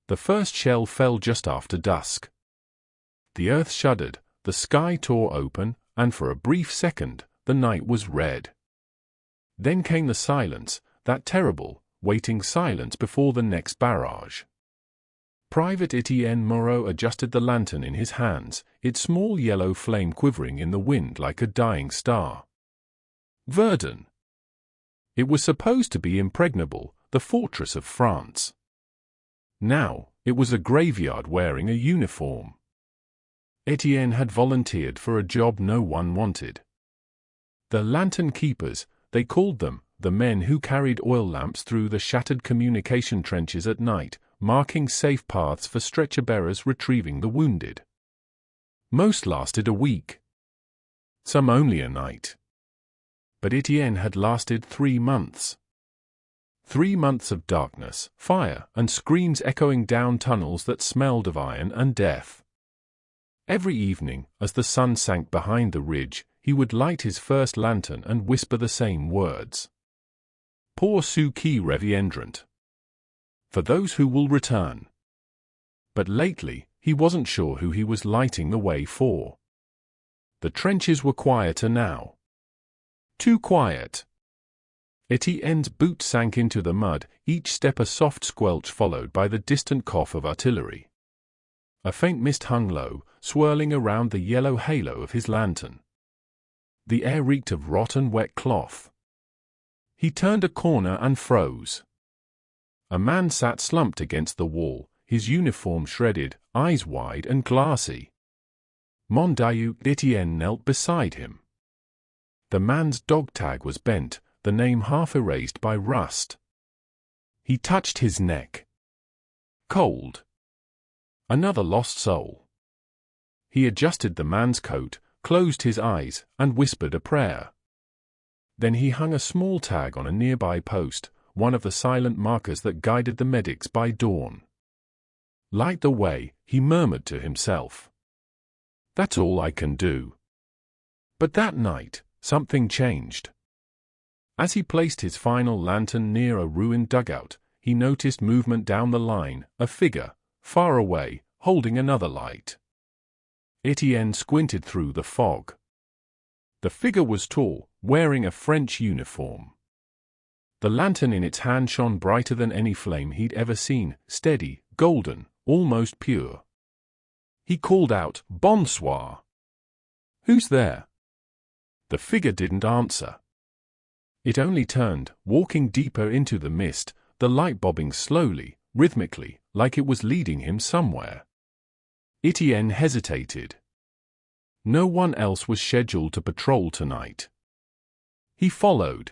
The first shell fell just after dusk. The earth shuddered, the sky tore open, and for a brief second, the night was red. Then came the silence, that terrible, waiting silence before the next barrage. Private Etienne Moreau adjusted the lantern in his hands, its small yellow flame quivering in the wind like a dying star. Verdun. It was supposed to be impregnable, the fortress of France. Now, it was a graveyard wearing a uniform. Etienne had volunteered for a job no one wanted. The lantern keepers, they called them, the men who carried oil lamps through the shattered communication trenches at night, marking safe paths for stretcher-bearers retrieving the wounded. Most lasted a week. Some only a night. But Etienne had lasted 3 months. 3 months of darkness, fire, and screams echoing down tunnels that smelled of iron and death. Every evening, as the sun sank behind the ridge, he would light his first lantern and whisper the same words. Pour ceux qui reviendront. For those who will return. But lately, he wasn't sure who he was lighting the way for. The trenches were quieter now. Too quiet. Etienne's boot sank into the mud, each step a soft squelch followed by the distant cough of artillery. A faint mist hung low, swirling around the yellow halo of his lantern. The air reeked of rotten wet cloth. He turned a corner and froze. A man sat slumped against the wall, his uniform shredded, eyes wide and glassy. Mon Dieu, Etienne knelt beside him. The man's dog tag was bent, the name half erased by rust. He touched his neck. Cold. Another lost soul. He adjusted the man's coat, closed his eyes, and whispered a prayer. Then he hung a small tag on a nearby post, one of the silent markers that guided the medics by dawn. Light the way, he murmured to himself. That's all I can do. But that night, something changed. As he placed his final lantern near a ruined dugout, he noticed movement down the line, a figure, far away, holding another light. Etienne squinted through the fog. The figure was tall, wearing a French uniform. The lantern in its hand shone brighter than any flame he'd ever seen, steady, golden, almost pure. He called out, "Bonsoir." "Who's there?" The figure didn't answer. It only turned, walking deeper into the mist, the light bobbing slowly, rhythmically, like it was leading him somewhere. Etienne hesitated. No one else was scheduled to patrol tonight. He followed.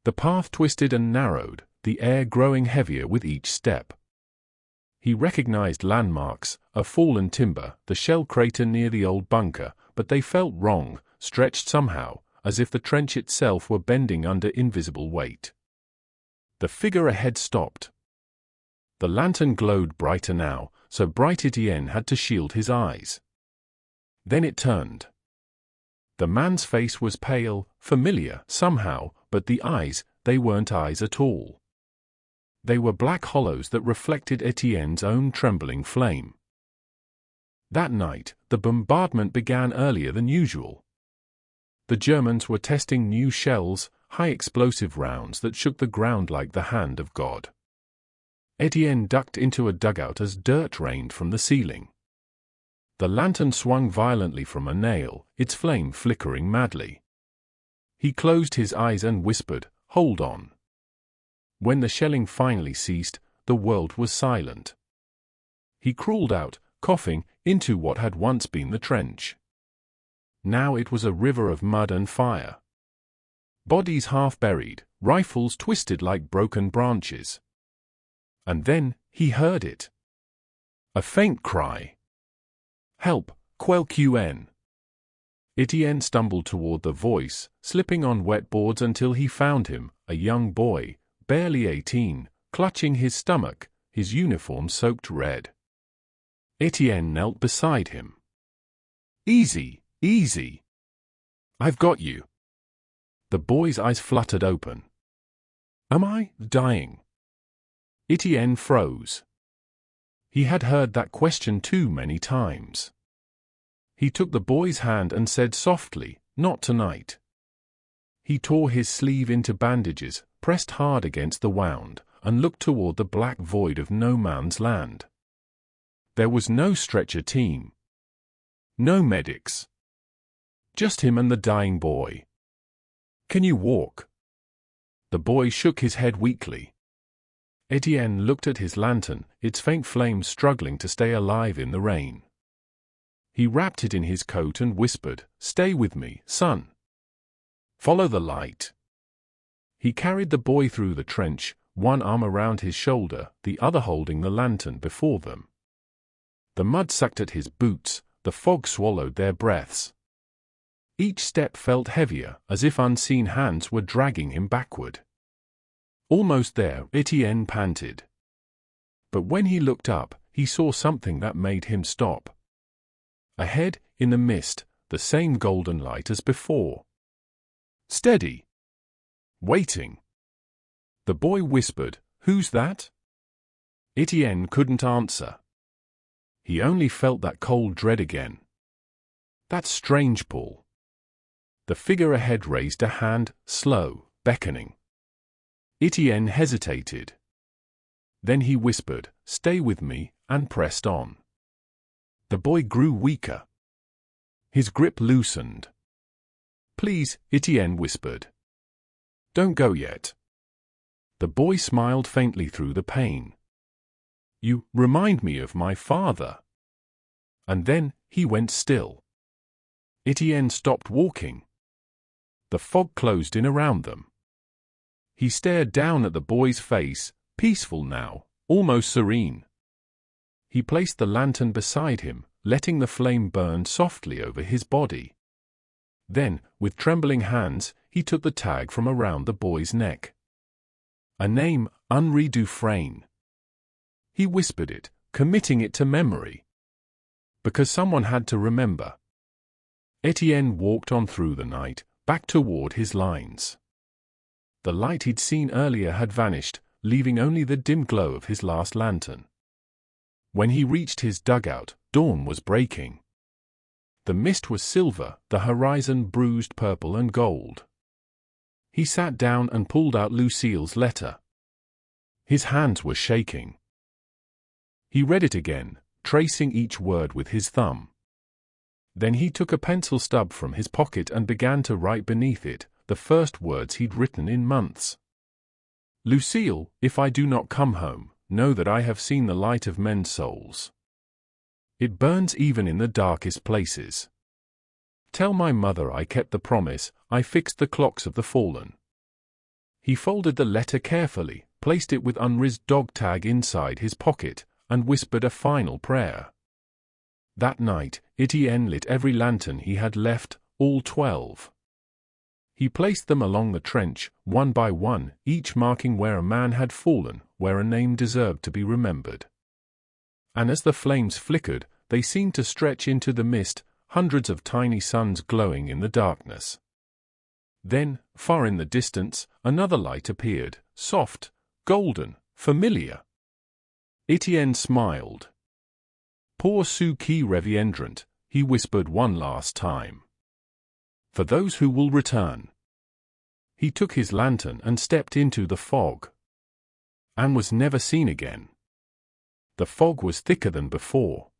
The path twisted and narrowed, the air growing heavier with each step. He recognized landmarks, a fallen timber, the shell crater near the old bunker, but they felt wrong, stretched somehow, as if the trench itself were bending under invisible weight. The figure ahead stopped. The lantern glowed brighter now, so bright Etienne had to shield his eyes. Then it turned. The man's face was pale, familiar, somehow, but the eyes, they weren't eyes at all. They were black hollows that reflected Etienne's own trembling flame. That night, the bombardment began earlier than usual. The Germans were testing new shells, high-explosive rounds that shook the ground like the hand of God. Etienne ducked into a dugout as dirt rained from the ceiling. The lantern swung violently from a nail, its flame flickering madly. He closed his eyes and whispered, "Hold on." When the shelling finally ceased, the world was silent. He crawled out, coughing, into what had once been the trench. Now it was a river of mud and fire. Bodies half buried, rifles twisted like broken branches. And then, he heard it. A faint cry. "Help, quelqu'un." Etienne stumbled toward the voice, slipping on wet boards until he found him, a young boy, barely 18, clutching his stomach, his uniform soaked red. Etienne knelt beside him. "Easy, easy. I've got you." The boy's eyes fluttered open. "Am I dying?" Etienne froze. He had heard that question too many times. He took the boy's hand and said softly, "Not tonight." He tore his sleeve into bandages, pressed hard against the wound, and looked toward the black void of no man's land. There was no stretcher team. No medics. Just him and the dying boy. "Can you walk?" The boy shook his head weakly. Etienne looked at his lantern, its faint flame struggling to stay alive in the rain. He wrapped it in his coat and whispered, "Stay with me, son. Follow the light." He carried the boy through the trench, one arm around his shoulder, the other holding the lantern before them. The mud sucked at his boots, the fog swallowed their breaths. Each step felt heavier, as if unseen hands were dragging him backward. Almost there, Etienne panted. But when he looked up, he saw something that made him stop. Ahead, in the mist, the same golden light as before. Steady. Waiting. The boy whispered, "Who's that?" Etienne couldn't answer. He only felt that cold dread again. That strange pull. The figure ahead raised a hand, slow, beckoning. Etienne hesitated. Then he whispered, "Stay with me," and pressed on. The boy grew weaker. His grip loosened. "Please," Etienne whispered. "Don't go yet." The boy smiled faintly through the pain. "You remind me of my father." And then he went still. Etienne stopped walking. The fog closed in around them. He stared down at the boy's face, peaceful now, almost serene. He placed the lantern beside him, letting the flame burn softly over his body. Then, with trembling hands, he took the tag from around the boy's neck. A name, Henri Dufresne. He whispered it, committing it to memory. Because someone had to remember. Etienne walked on through the night, back toward his lines. The light he'd seen earlier had vanished, leaving only the dim glow of his last lantern. When he reached his dugout, dawn was breaking. The mist was silver, the horizon bruised purple and gold. He sat down and pulled out Lucille's letter. His hands were shaking. He read it again, tracing each word with his thumb. Then he took a pencil stub from his pocket and began to write beneath it the first words he'd written in months. "Lucille, if I do not come home, know that I have seen the light of men's souls. It burns even in the darkest places. Tell my mother I kept the promise, I fixed the clocks of the fallen." He folded the letter carefully, placed it with Henri's dog tag inside his pocket, and whispered a final prayer. That night, Etienne lit every lantern he had left, all 12. He placed them along the trench, one by one, each marking where a man had fallen, where a name deserved to be remembered. And as the flames flickered, they seemed to stretch into the mist, hundreds of tiny suns glowing in the darkness. Then, far in the distance, another light appeared, soft, golden, familiar. Etienne smiled. "Pour ceux qui reviendront," he whispered one last time. "For those who will return." He took his lantern and stepped into the fog. And was never seen again. The fog was thicker than before.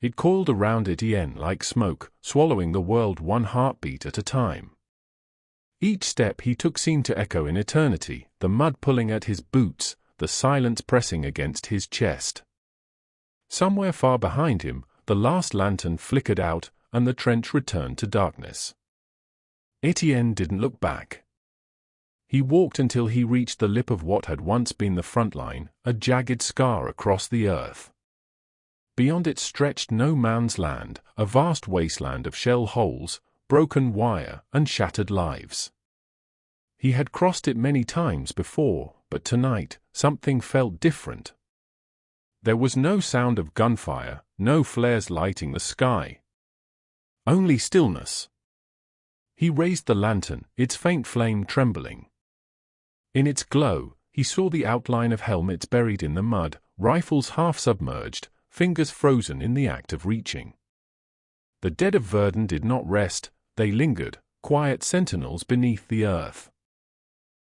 It coiled around Etienne like smoke, swallowing the world one heartbeat at a time. Each step he took seemed to echo in eternity, the mud pulling at his boots, the silence pressing against his chest. Somewhere far behind him, the last lantern flickered out, and the trench returned to darkness. Etienne didn't look back. He walked until he reached the lip of what had once been the front line, a jagged scar across the earth. Beyond it stretched no man's land, a vast wasteland of shell holes, broken wire, and shattered lives. He had crossed it many times before, but tonight, something felt different. There was no sound of gunfire, no flares lighting the sky. Only stillness. He raised the lantern, its faint flame trembling. In its glow, he saw the outline of helmets buried in the mud, rifles half submerged, fingers frozen in the act of reaching. The dead of Verdun did not rest, they lingered, quiet sentinels beneath the earth.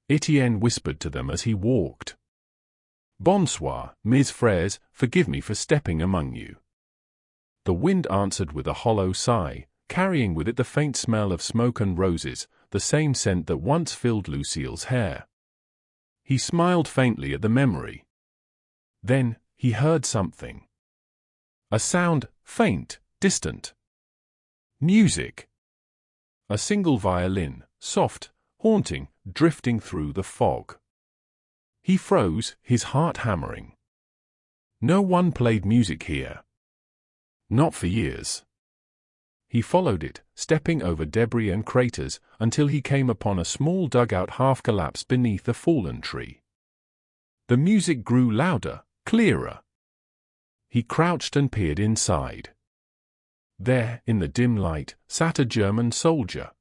Etienne whispered to them as he walked. "Bonsoir, mes frères, forgive me for stepping among you." The wind answered with a hollow sigh, carrying with it the faint smell of smoke and roses, the same scent that once filled Lucille's hair. He smiled faintly at the memory. Then, he heard something. A sound, faint, distant. Music. A single violin, soft, haunting, drifting through the fog. He froze, his heart hammering. No one played music here. Not for years. He followed it, stepping over debris and craters, until he came upon a small dugout half collapsed beneath a fallen tree. The music grew louder, clearer. He crouched and peered inside. There, in the dim light, sat a German soldier.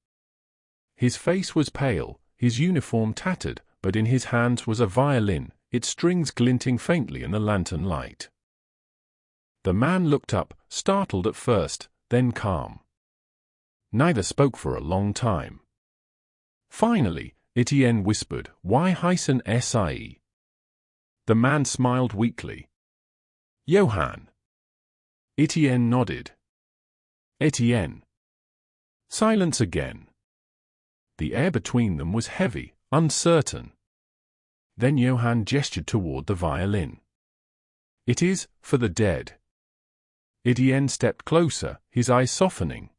His face was pale, his uniform tattered, but in his hands was a violin, its strings glinting faintly in the lantern light. The man looked up, startled at first, then calm. Neither spoke for a long time. Finally, Etienne whispered, "Why heißen Sie?" The man smiled weakly. "Johann." Etienne nodded. "Etienne." Silence again. The air between them was heavy, uncertain. Then Johann gestured toward the violin. "It is for the dead." Etienne stepped closer, his eyes softening.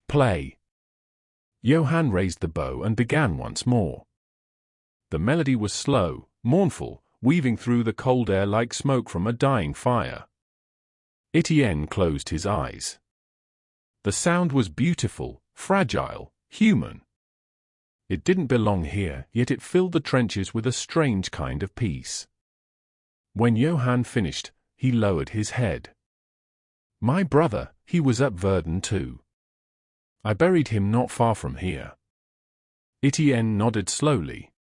"Play." Johann raised the bow and began once more. The melody was slow, mournful, weaving through the cold air like smoke from a dying fire. Etienne closed his eyes. The sound was beautiful, fragile, human. It didn't belong here, yet it filled the trenches with a strange kind of peace. When Johann finished, he lowered his head. "My brother, he was at Verdun too. I buried him not far from here." Etienne nodded slowly.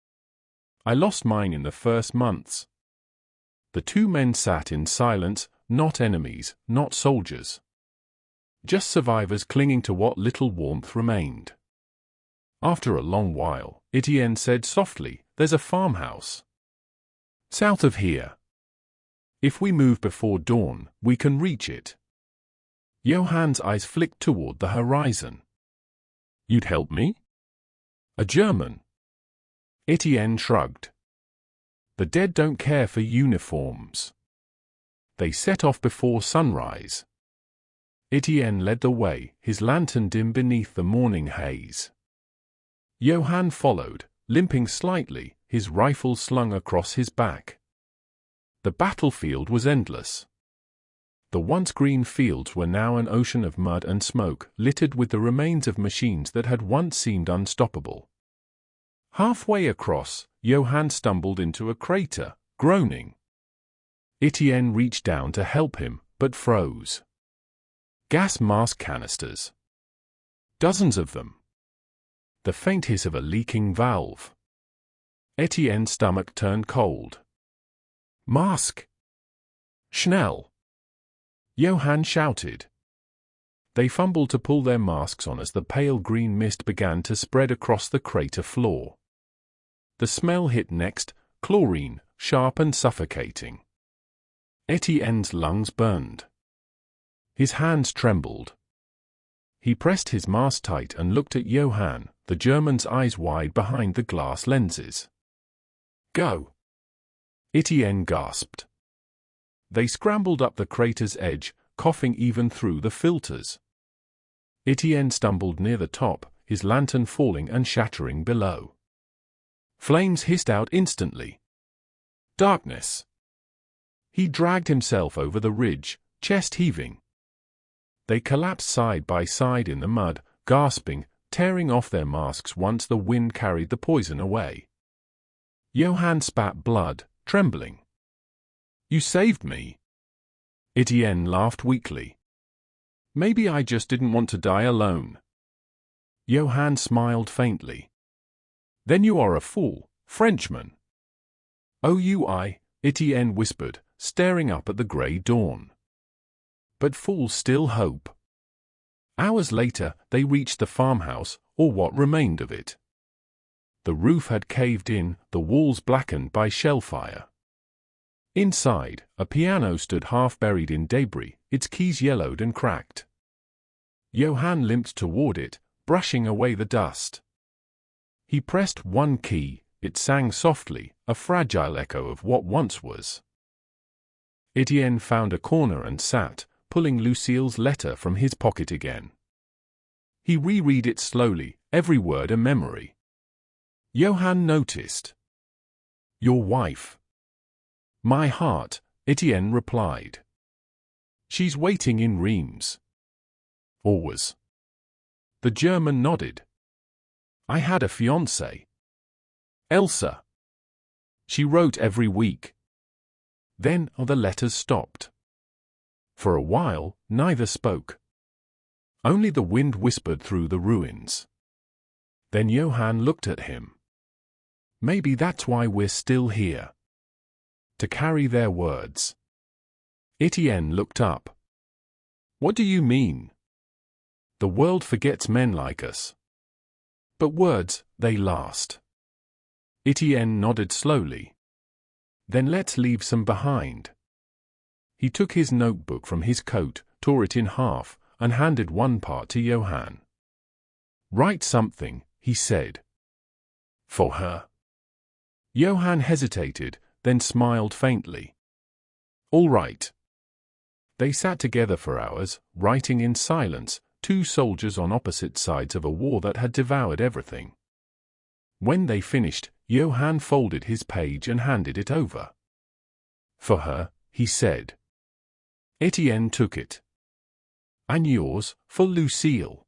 "I lost mine in the first months." The two men sat in silence, not enemies, not soldiers. Just survivors clinging to what little warmth remained. After a long while, Etienne said softly, "There's a farmhouse south of here. If we move before dawn, we can reach it." Johann's eyes flicked toward the horizon. "You'd help me?" "A German." Etienne shrugged. "The dead don't care for uniforms." They set off before sunrise. Etienne led the way, his lantern dim beneath the morning haze. Johann followed, limping slightly, his rifle slung across his back. The battlefield was endless. The once green fields were now an ocean of mud and smoke, littered with the remains of machines that had once seemed unstoppable. Halfway across, Johann stumbled into a crater, groaning. Etienne reached down to help him, but froze. Gas mask canisters. Dozens of them. The faint hiss of a leaking valve. Etienne's stomach turned cold. "Mask! Schnell!" Johann shouted. They fumbled to pull their masks on as the pale green mist began to spread across the crater floor. The smell hit next, chlorine, sharp and suffocating. Etienne's lungs burned. His hands trembled. He pressed his mask tight and looked at Johann, the German's eyes wide behind the glass lenses. "Go!" Etienne gasped. They scrambled up the crater's edge, coughing even through the filters. Etienne stumbled near the top, his lantern falling and shattering below. Flames hissed out instantly. Darkness. He dragged himself over the ridge, chest heaving. They collapsed side by side in the mud, gasping, tearing off their masks once the wind carried the poison away. Johann spat blood, trembling. "You saved me." Etienne laughed weakly. "Maybe I just didn't want to die alone." Johann smiled faintly. "Then you are a fool, Frenchman." "Oh, Etienne whispered, staring up at the grey dawn. But fools still hope. Hours later, they reached the farmhouse, or what remained of it. The roof had caved in, the walls blackened by shellfire. Inside, a piano stood half buried in debris, its keys yellowed and cracked. Johann limped toward it, brushing away the dust. He pressed one key, it sang softly, a fragile echo of what once was. Etienne found a corner and sat, pulling Lucille's letter from his pocket again. He reread it slowly, every word a memory. Johann noticed. "Your wife." "My heart," Etienne replied. "She's waiting in Reims." "Always." The German nodded. "I had a fiancée. Elsa. She wrote every week." Then the letters stopped. For a while, neither spoke. Only the wind whispered through the ruins. Then Johann looked at him. "Maybe that's why we're still here. To carry their words." Etienne looked up. "What do you mean?" "The world forgets men like us. But words, they last." Etienne nodded slowly. "Then let's leave some behind." He took his notebook from his coat, tore it in half, and handed one part to Johann. "Write something," he said. "For her?" Johann hesitated, then smiled faintly. "All right." They sat together for hours, writing in silence, two soldiers on opposite sides of a war that had devoured everything. When they finished, Johann folded his page and handed it over. "For her," he said. Etienne took it. "And yours, for Lucille."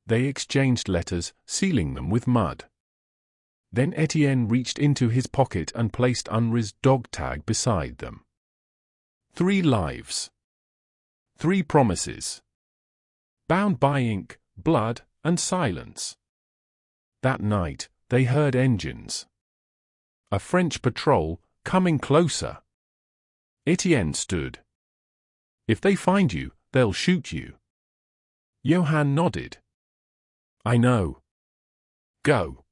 They exchanged letters, sealing them with mud. Then Etienne reached into his pocket and placed Unri's dog tag beside them. 3 lives. 3 promises. Bound by ink, blood, and silence. That night, they heard engines. A French patrol, coming closer. Etienne stood. "If they find you, they'll shoot you." Johann nodded. "I know. Go.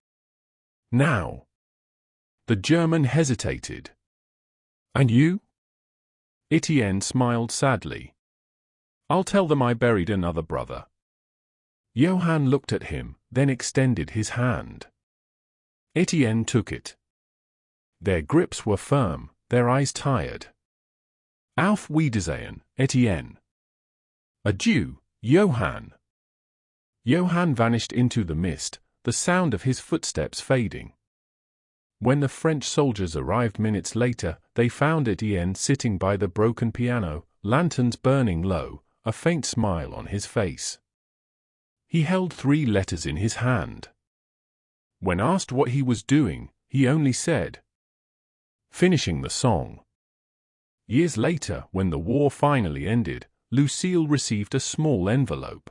Now." The German hesitated. "And you?" Etienne smiled sadly. "I'll tell them I buried another brother." Johann looked at him, then extended his hand. Etienne took it. Their grips were firm, their eyes tired. "Auf Wiedersehen, Etienne." "Adieu, Johann." Johann vanished into the mist, the sound of his footsteps fading. When the French soldiers arrived minutes later, they found Etienne sitting by the broken piano, lanterns burning low, a faint smile on his face. He held 3 letters in his hand. When asked what he was doing, he only said, "Finishing the song." Years later, when the war finally ended, Lucille received a small envelope.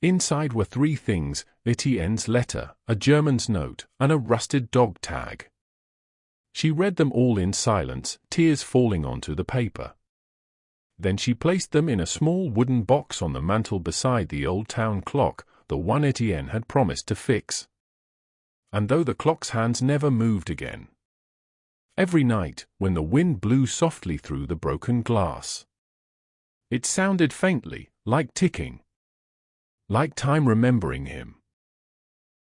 Inside were 3 things: Etienne's letter, a German's note, and a rusted dog tag. She read them all in silence, tears falling onto the paper. Then she placed them in a small wooden box on the mantel beside the old town clock, the one Etienne had promised to fix. And though the clock's hands never moved again. Every night, when the wind blew softly through the broken glass, it sounded faintly, like ticking. Like time remembering him.